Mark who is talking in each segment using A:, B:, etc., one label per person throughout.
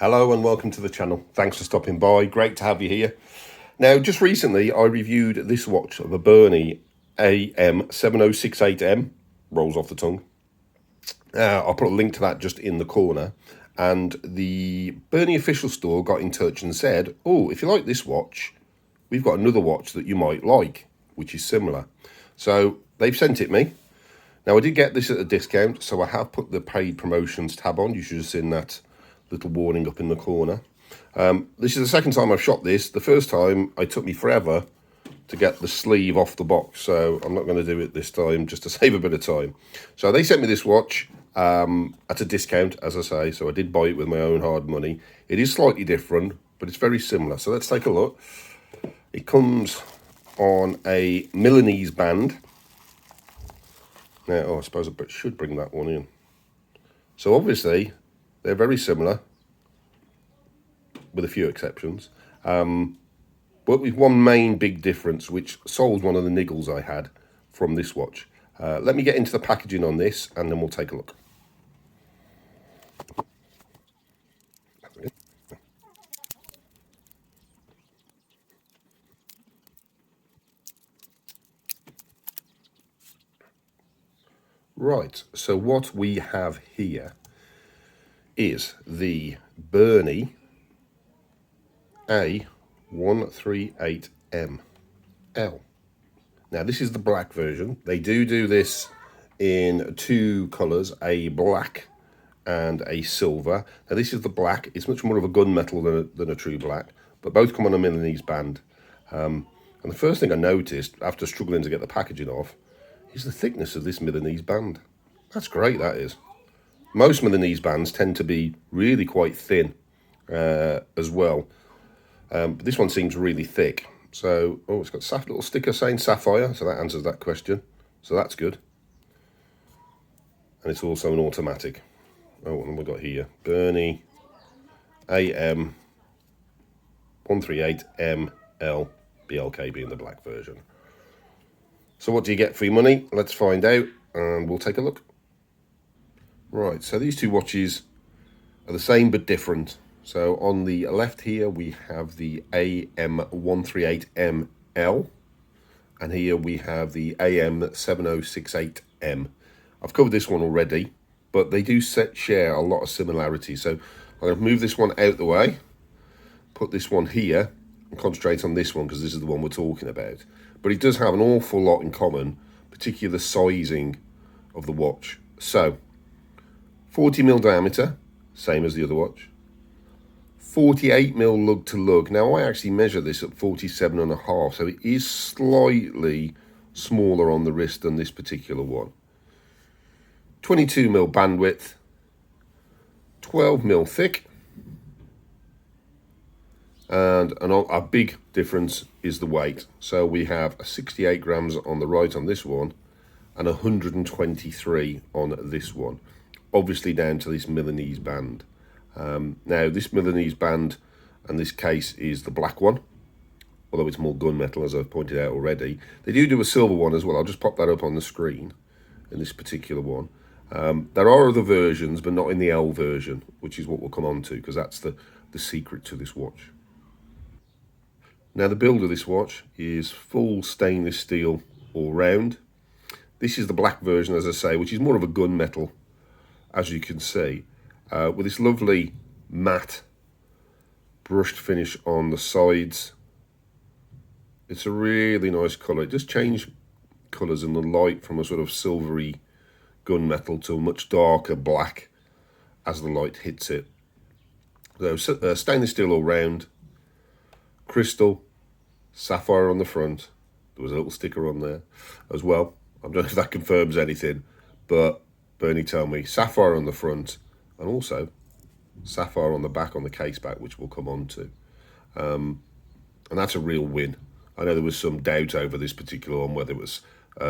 A: Hello and welcome to the channel. Thanks for stopping by. Great to have you here. Now, just recently I reviewed this watch, the BERNY AM183M. Rolls off the tongue. I'll put a link to that just in the corner. And the BERNY official store got in touch and said, oh, if you like this watch, we've got another watch that you might like, which is similar. So they've sent it me. Now, I did get this at a discount, so I have put the paid promotions tab on. You should have seen that little warning up in the corner. This is the second time I've shot this. The first time, it took me forever to get the sleeve off the box, so I'm not going to do it this time just to save a bit of time. So they sent me this watch at a discount, as I say, so I did buy it with my own hard money. It is slightly different, but it's very similar. So let's take a look. It comes on a Milanese band. Now, I suppose I should bring that one in. So obviously, they're very similar, with a few exceptions. But with one main big difference, which solves one of the niggles I had from this watch. Let me get into the packaging on this, and then we'll take a look. Right, so what we have here is the BERNY AM138M-L. Now, this is the black version. They do this in two colours, a black and a silver. Now, this is the black. It's much more of a gunmetal than a true black, but both come on a Milanese band. And the first thing I noticed, after struggling to get the packaging off, is the thickness of this Milanese band. That's great, that is. Most Milanese bands tend to be really quite thin as well. But this one seems really thick. So, oh, it's got a little sticker saying Sapphire, so that answers that question. So that's good. And it's also an automatic. Oh, what have we got here? BERNY AM138M-L, BLK being the black version. So what do you get for your money? Let's find out, and we'll take a look. Right, so these two watches are the same but different. So on the left here, we have the AM138M-L, and here we have the AM7068M. I've covered this one already, but they do share a lot of similarities. So I'm going to move this one out the way, put this one here, and concentrate on this one because this is the one we're talking about. But it does have an awful lot in common, particularly the sizing of the watch. So 40mm diameter, same as the other watch. 48mm lug to lug. Now, I actually measure this at 47.5, so it is slightly smaller on the wrist than this particular one. 22mm bandwidth, 12mm thick, and a big difference is the weight. So we have 68 grams on the right on this one, and 123 on this one. Obviously down to this Milanese band. Now, this Milanese band and this case is the black one, although it's more gunmetal, as I've pointed out already. They do a silver one as well. I'll just pop that up on the screen in this particular one. There are other versions, but not in the L version, which is what we'll come on to, because that's the secret to this watch. Now, the build of this watch is full stainless steel all round. This is the black version, as I say, which is more of a gunmetal, as you can see, with this lovely matte brushed finish on the sides. It's a really nice colour. It does change colours in the light from a sort of silvery gunmetal to a much darker black as the light hits it. So stainless steel all round, crystal, sapphire on the front. There was a little sticker on there as well. I don't know if that confirms anything, but BERNY told me sapphire on the front and also sapphire on the back, on the case back, which we'll come on to. And that's a real win. I know there was some doubt over this particular one, whether it was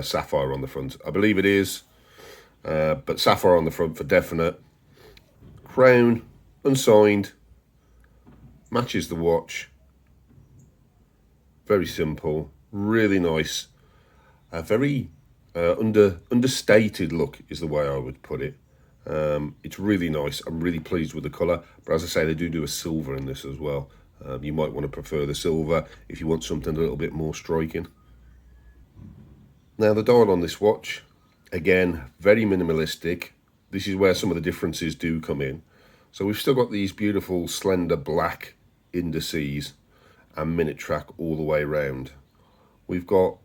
A: sapphire on the front. I believe it is, but sapphire on the front for definite. Crown, unsigned, matches the watch. Very simple, really nice. Very understated look is the way I would put it. It's really nice. I'm really pleased with the colour, but as I say, they do a silver in this as well. You might want to prefer the silver if you want something a little bit more striking. Now the dial on this watch, again, very minimalistic. This is where some of the differences do come in. So we've still got these beautiful slender black indices and minute track all the way around. We've got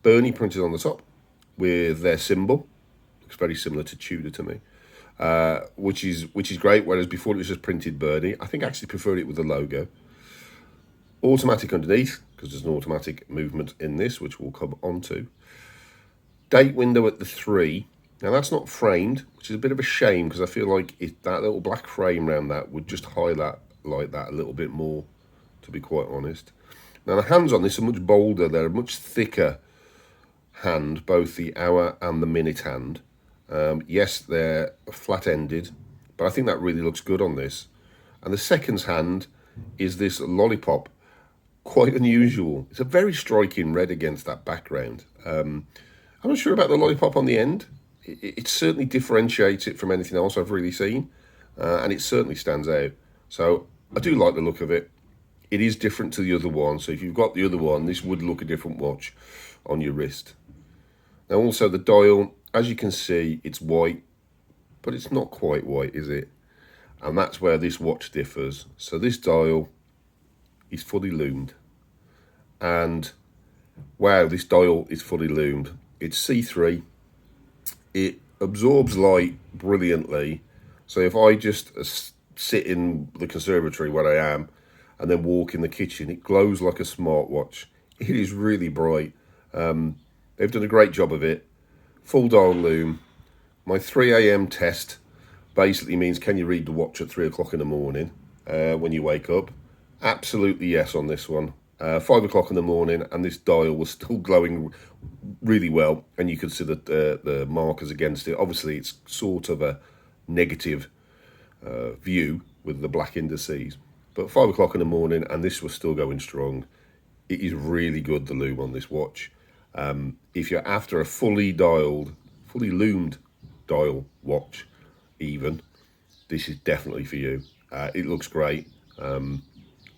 A: BERNY printed on the top with their symbol. Looks very similar to Tudor to me, which is great. Whereas before it was just printed BERNY. I think I actually preferred it with the logo. Automatic underneath, because there's an automatic movement in this, which we'll come on to. Date window at the 3. Now that's not framed, which is a bit of a shame because I feel like that little black frame around that would just highlight like that a little bit more, to be quite honest. Now the hands on this are much bolder. They're a much thicker hand, both the hour and the minute hand. Yes, they're flat-ended, but I think that really looks good on this. And the seconds hand is this lollipop, quite unusual. It's a very striking red against that background. I'm not sure about the lollipop on the end. It certainly differentiates it from anything else I've really seen, and it certainly stands out. So I do like the look of it. It is different to the other one, so if you've got the other one, this would look a different watch on your wrist. Now also the dial, as you can see, it's white, but it's not quite white, is it? And that's where this watch differs. So this dial is fully lumed, and wow, this dial is fully lumed. It's C3. It absorbs light brilliantly. So if I just sit in the conservatory where I am and then walk in the kitchen, it glows like a smartwatch. It is really bright. They've done a great job of it. Full dial lume. My 3 AM test basically means, can you read the watch at 3 o'clock in the morning when you wake up? Absolutely yes on this one. 5 o'clock in the morning, and this dial was still glowing really well, and you could see the markers against it. Obviously, it's sort of a negative view with the black indices, but 5 o'clock in the morning, and this was still going strong. It is really good, the lume on this watch. If you're after a fully lumed dial watch, even, this is definitely for you. It looks great.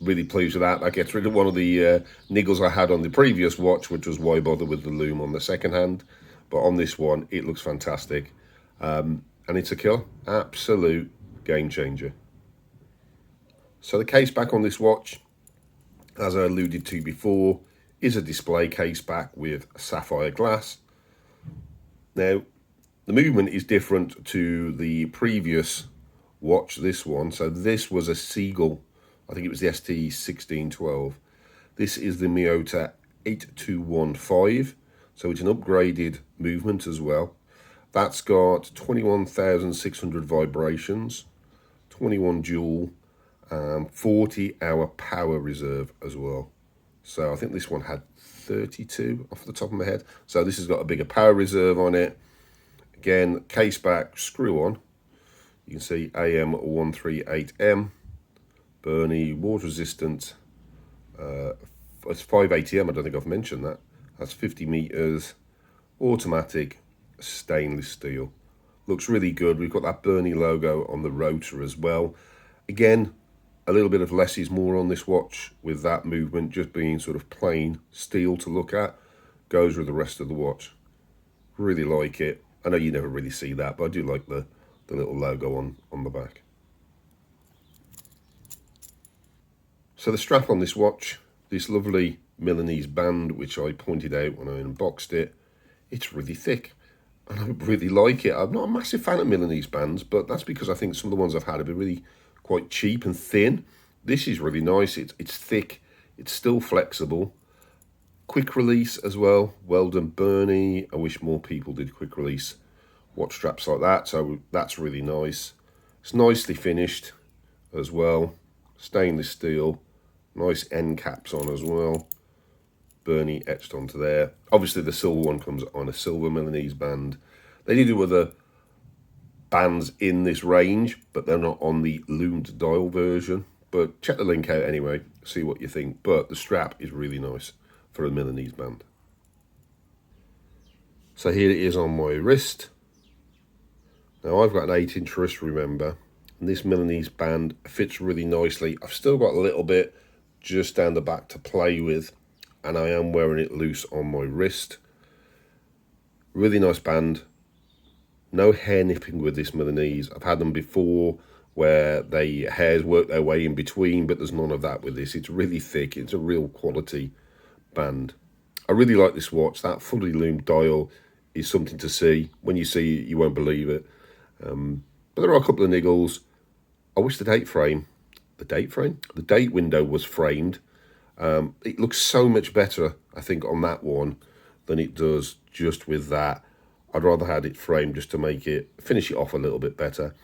A: Really pleased with that. That gets rid of one of the niggles I had on the previous watch, which was why bother with the lume on the second hand. But on this one, it looks fantastic. And it's a killer. Absolute game changer. So the case back on this watch, as I alluded to before, is a display case back with sapphire glass. Now, the movement is different to the previous watch, this one. So this was a Seagull. I think it was the ST1612. This is the Miyota 8215. So it's an upgraded movement as well. That's got 21,600 vibrations, 21 joule, 40-hour power reserve as well. So I think this one had 32 off the top of my head. So this has got a bigger power reserve on it. Again, case back, screw on. You can see AM138M. BERNY, water resistant. It's 580M, I don't think I've mentioned that. That's 50 meters, automatic, stainless steel. Looks really good. We've got that BERNY logo on the rotor as well. Again, a little bit of less is more on this watch, with that movement just being sort of plain steel to look at. Goes with the rest of the watch. Really like it. I know you never really see that, but I do like the little logo on the back. So the strap on this watch, this lovely Milanese band, which I pointed out when I unboxed it, it's really thick, and I really like it. I'm not a massive fan of Milanese bands, but that's because I think some of the ones I've had have been really quite cheap and thin. This is really nice. It's thick. It's still flexible. Quick release as well. Well done, BERNY. I wish more people did quick release watch straps like that, so that's really nice. It's nicely finished as well. Stainless steel. Nice end caps on as well. BERNY etched onto there. Obviously the silver one comes on a silver Milanese band. They do other bands in this range, but they're not on the lumed dial version. But check the link out anyway, see what you think. But the strap is really nice for a Milanese band. So here it is on my wrist. Now I've got an 8-inch wrist, remember, and this Milanese band fits really nicely. I've still got a little bit just down the back to play with, and I am wearing it loose on my wrist. Really nice band. No hair nipping with this Milanese. I've had them before where the hairs work their way in between, but there's none of that with this. It's really thick. It's a real quality band. I really like this watch. That fully loomed dial is something to see. When you see it, you won't believe it. But there are a couple of niggles. I wish the date window was framed. It looks so much better, I think, on that one than it does just with that. I'd rather had it framed just to make it, finish it off a little bit better.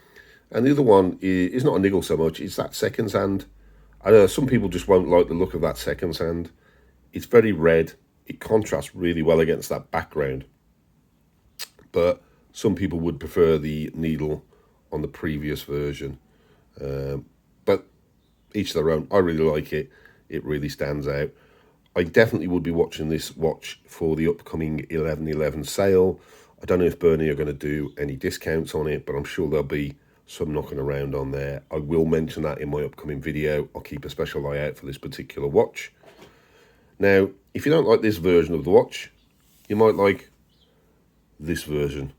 A: And the other one is not a niggle so much, it's that second hand. I know some people just won't like the look of that second hand. It's very red. It contrasts really well against that background. But some people would prefer the needle on the previous version. But each their own. I really like it. It really stands out. I definitely would be watching this watch for the upcoming 11/11 sale. I don't know if Berny are going to do any discounts on it, but I'm sure there'll be some knocking around on there. I will mention that in my upcoming video. I'll keep a special eye out for this particular watch. Now, if you don't like this version of the watch, you might like this version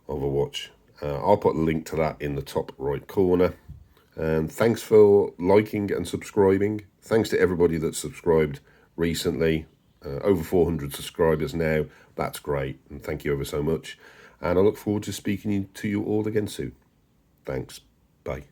A: of a watch. I'll put a link to that in the top right corner. And thanks for liking and subscribing. Thanks to everybody that subscribed recently. Over 400 subscribers now. That's great. And thank you ever so much. And I look forward to speaking to you all again soon. Thanks. Bye.